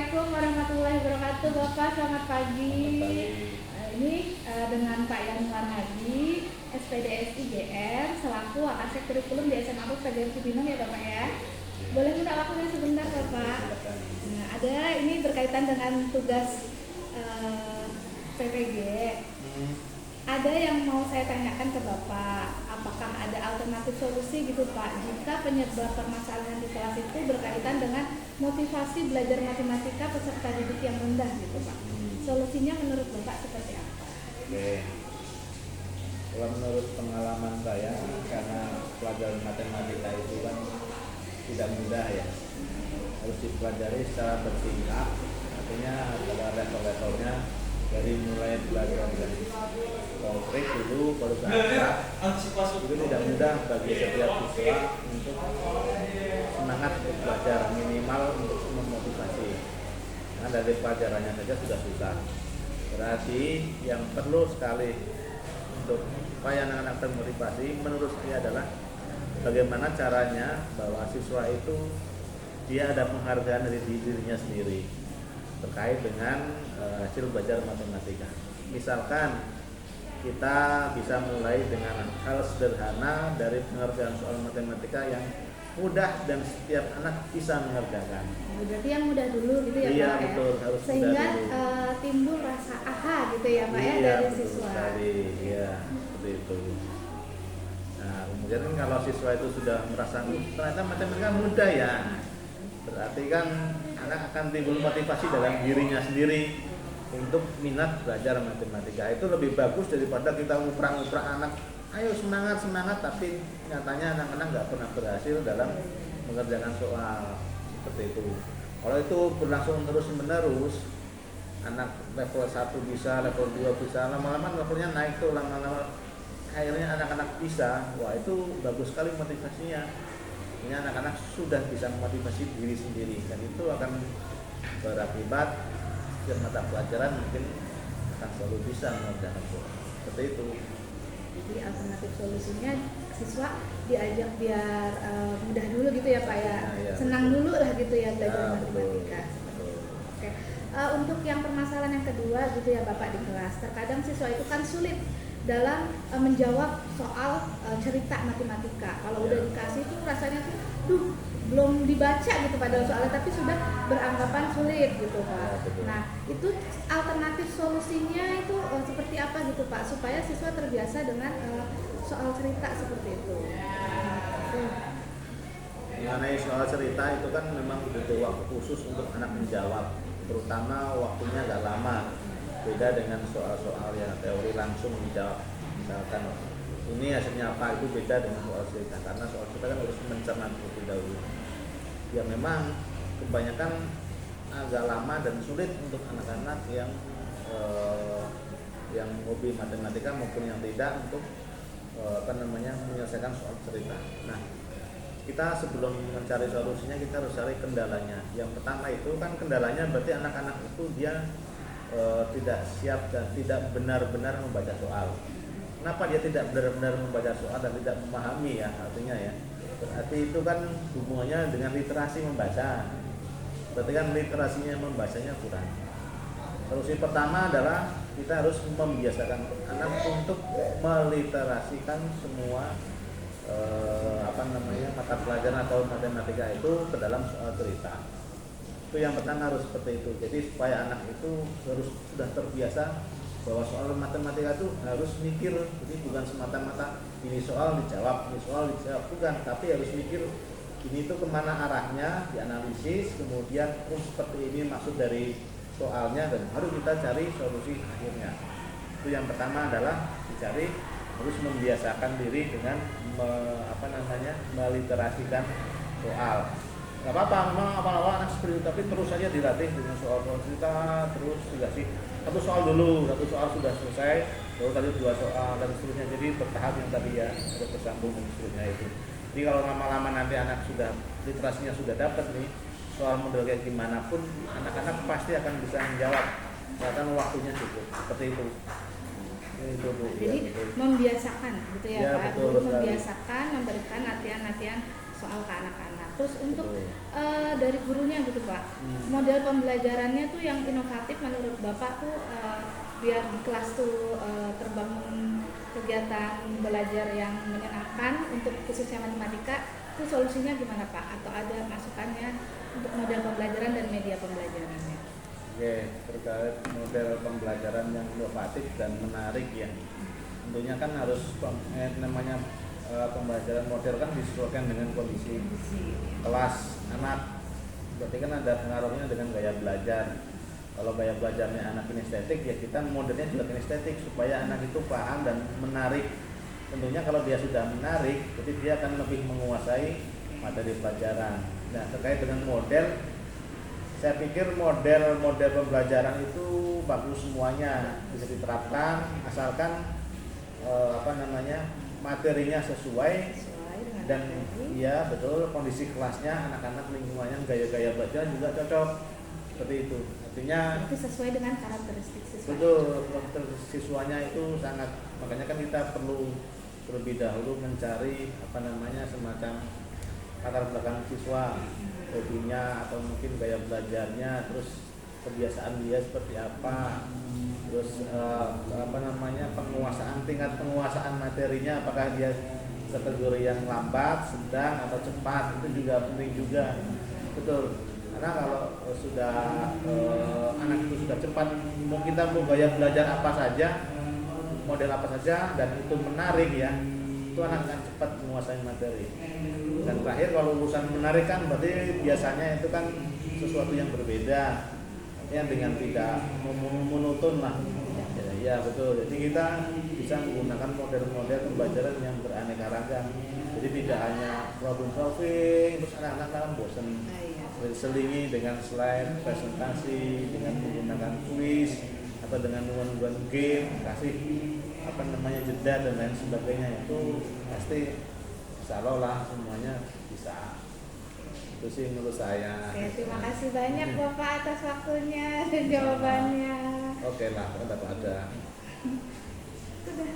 Assalamualaikum warahmatullahi wabarakatuh. Bapak, selamat pagi. Ini dengan Pak Yanuar Hadi, SPDS IGR, selaku Wakasek Kurikulum di SMA PGRI Cibinong ya Bapak ya. Boleh minta waktunya sebentar Bapak? Nah, ada ini berkaitan dengan tugas PPG. Ada yang mau saya tanyakan ke Bapak, apakah ada alternatif solusi gitu Pak, jika penyebab permasalahan di kelas itu berkaitan dengan motivasi belajar matematika peserta didik yang rendah gitu Pak. Solusinya menurut Bapak seperti apa? Oke. Kalau menurut pengalaman saya, karena pelajaran matematika itu kan tidak mudah ya, harus dipelajari secara bertingkat, artinya ada level-levelnya, dari mulai belajar dari konkret dulu baru ke abstrak. Itu tidak mudah bagi setiap siswa untuk semangat belajar, minimal untuk memotivasi, karena dari pelajarannya saja sudah susah. Berarti yang perlu sekali untuk supaya anak-anak termotivasi menurut saya adalah bagaimana caranya bahwa siswa itu dia ada penghargaan dari dirinya sendiri terkait dengan hasil belajar matematika. Misalkan kita bisa mulai dengan hal sederhana dari pengerjaan soal matematika yang mudah dan setiap anak bisa mengerjakan. Berarti yang mudah dulu gitu ya iya, Pak betul, ya? Harus sehingga timbul rasa aha gitu ya Pak ya dari siswa. Iya, seperti itu. Nah, kemudian kan kalau siswa itu sudah merasa ternyata matematika mudah ya, berarti kan anak akan timbul motivasi dalam dirinya sendiri untuk minat belajar matematika. Itu lebih bagus daripada kita nguprak-nguprak anak, ayo semangat, tapi nyatanya anak-anak nggak pernah berhasil dalam mengerjakan soal seperti itu. Kalau itu berlangsung terus-menerus, anak level 1 bisa, level 2 bisa, lama-lama levelnya naik tuh, lama-lama akhirnya anak-anak bisa. Wah, itu bagus sekali motivasinya. Ini anak-anak sudah bisa memotivasi diri sendiri, dan itu akan berakibat setiap mata pelajaran mungkin akan selalu bisa mengerjakan soal. Seperti itu. Jadi alternatif solusinya siswa diajak biar mudah dulu gitu ya Pak ya, ya senang dulu lah gitu ya belajar betul. matematika. Oke. Untuk yang permasalahan yang kedua gitu ya Bapak di kelas, terkadang siswa itu kan sulit dalam menjawab soal cerita matematika. Kalau udah dikasih tuh rasanya tuh belum dibaca gitu padahal soalnya, tapi sudah beranggapan sulit gitu Pak. Nah, itu alternatif solusinya itu seperti apa gitu Pak, supaya siswa terbiasa dengan soal cerita seperti itu. Mengenai soal cerita itu kan memang butuh waktu khusus untuk anak menjawab, terutama waktunya agak lama. Beda dengan soal-soal yang teori langsung dijawab. Misalkan ini hasilnya apa, itu beda dengan soal cerita, karena soal cerita kan harus mencerna terlebih dahulu. Ya memang kebanyakan agak lama dan sulit untuk anak-anak yang hobi matematika maupun yang tidak untuk menyelesaikan soal cerita. Nah, kita sebelum mencari solusinya kita harus cari kendalanya. Yang pertama itu kan kendalanya berarti anak-anak itu dia tidak siap dan tidak benar-benar membaca soal. Kenapa dia tidak benar-benar membaca soal dan tidak memahami ya, artinya ya, berarti itu kan hubungannya dengan literasi membaca. Berarti kan literasinya membacanya kurang. Solusi pertama adalah kita harus membiasakan anak untuk meliterasikan semua mata pelajaran atau matematika itu ke dalam soal cerita. Itu yang pertama harus seperti itu. Jadi supaya anak itu harus sudah terbiasa bahwa soal matematika itu harus mikir. Jadi bukan semata-mata ini soal dijawab, bukan, tapi harus mikir ini itu kemana arahnya, dianalisis, kemudian seperti ini maksud dari soalnya, dan harus kita cari solusi akhirnya. Itu yang pertama adalah dicari, harus membiasakan diri dengan meliterasikan soal. Gak apa-apa, memang awal-awal anak seperti itu, tapi terus saja dilatih dengan soal-soal cerita, terus dikasih satu soal dulu, satu soal sudah selesai, baru tadi 2 soal dan seterusnya. Jadi bertahap yang tadi ya, ada bersambung dan seterusnya itu. Jadi kalau lama-lama nanti anak sudah literasinya sudah dapat nih, soal model kayak gimana pun anak-anak pasti akan bisa menjawab, karena waktunya cukup. Seperti itu. Itu, jadi ya, membiasakan gitu ya Pak, betul, membiasakan, memberikan latihan-latihan soal ke anak-anak. Terus untuk Betul. dari gurunya gitu Pak, model pembelajarannya tuh yang inovatif menurut Bapak tuh biar di kelas tuh terbangun kegiatan belajar yang menyenangkan untuk khususnya matematika, itu solusinya gimana Pak? Atau ada masukannya untuk model pembelajaran dan media pembelajarannya? Oke, terkait model pembelajaran yang inovatif dan menarik ya. Tentunya kan harus namanya pembelajaran model kan disesuaikan dengan kondisi kelas anak. Berarti kan ada pengaruhnya dengan gaya belajar. Kalau gaya belajarnya anak kinestetik ya kita modelnya juga kinestetik supaya anak itu paham dan menarik. Tentunya kalau dia sudah menarik, jadi dia akan lebih menguasai materi pelajaran. Nah, terkait dengan model, saya pikir model-model pembelajaran itu bagus semuanya, bisa diterapkan asalkan materinya sesuai dan ya betul kondisi kelasnya, anak-anak lingkungannya, gaya-gaya belajar juga cocok seperti itu. Artinya itu sesuai dengan karakteristik siswa. betul, karakter siswanya itu sangat, makanya kan kita perlu terlebih dahulu mencari semacam latar belakang siswa, hobinya atau mungkin gaya belajarnya, terus kebiasaan dia seperti apa, terus tingkat penguasaan materinya, apakah dia kategori yang lambat, sedang atau cepat, itu juga penting juga. Betul, karena kalau sudah anak itu sudah cepat, mau kita mau gaya belajar apa saja, model apa saja, dan itu menarik ya, itu anak akan cepat menguasai materi. Dan terakhir kalau urusan menarik kan berarti biasanya itu kan sesuatu yang berbeda, yang dengan tidak monoton lah. Ya betul. Jadi kita bisa menggunakan model-model pembelajaran yang beraneka ragam. Jadi tidak hanya problem solving, terus anak-anak kan bosan. Selingi dengan slide presentasi, dengan menggunakan quiz atau dengan membuat game, kasih jeda dan lain sebagainya, itu pasti insya-Allah semuanya bisa. Itu sih menurut saya. Oke, terima kasih banyak Bapak atas waktunya dan jawabannya. Oke lah, ada. Sudah.